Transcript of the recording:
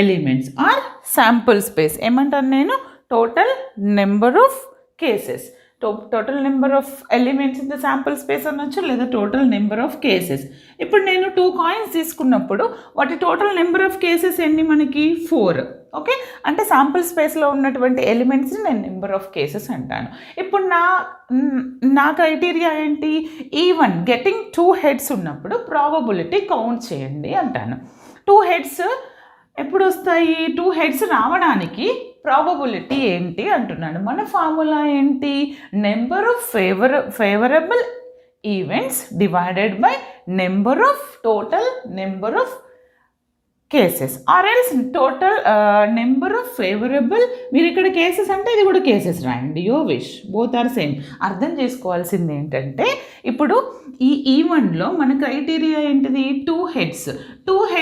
Elements are sample space. ఏమంటాను నేను? Total number of cases. Total number of elements in the sample space అనొచ్చు, లేదా total number of cases. ఇప్పుడు నేను 2 coins తీసుకున్నప్పుడు వాటి టోటల్ నెంబర్ ఆఫ్ కేసెస్ ఎన్ని మనకి? 4. ఓకే, అంటే శాంపుల్ స్పేస్లో ఉన్నటువంటి ఎలిమెంట్స్ని నేను నెంబర్ ఆఫ్ కేసెస్ అంటాను. ఇప్పుడు నా క్రైటీరియా ఏంటి? ఈవెన్ గెటింగ్ 2 హెడ్స్ ఉన్నప్పుడు ప్రాబబిలిటీ కౌంట్ చేయండి అంటాను. 2 హెడ్స్ ఎప్పుడు వస్తాయి? 2 హెడ్స్ రావడానికి ప్రాబబిలిటీ ఏంటి అంటున్నాను. మన ఫార్ములా ఏంటి? Number of favourable events divided by total number of cases, or else total number of favourable. మీరు ఇక్కడ కేసెస్ అంటే ఇది కూడా కేసెస్ రాయండి, యో విష్, బోత్ ఆర్ సేమ్. అర్థం చేసుకోవాల్సింది ఏంటంటే ఇప్పుడు ఈ ఈవెంట్లో మన క్రైటీరియా ఏంటిది? 2 హెడ్స్.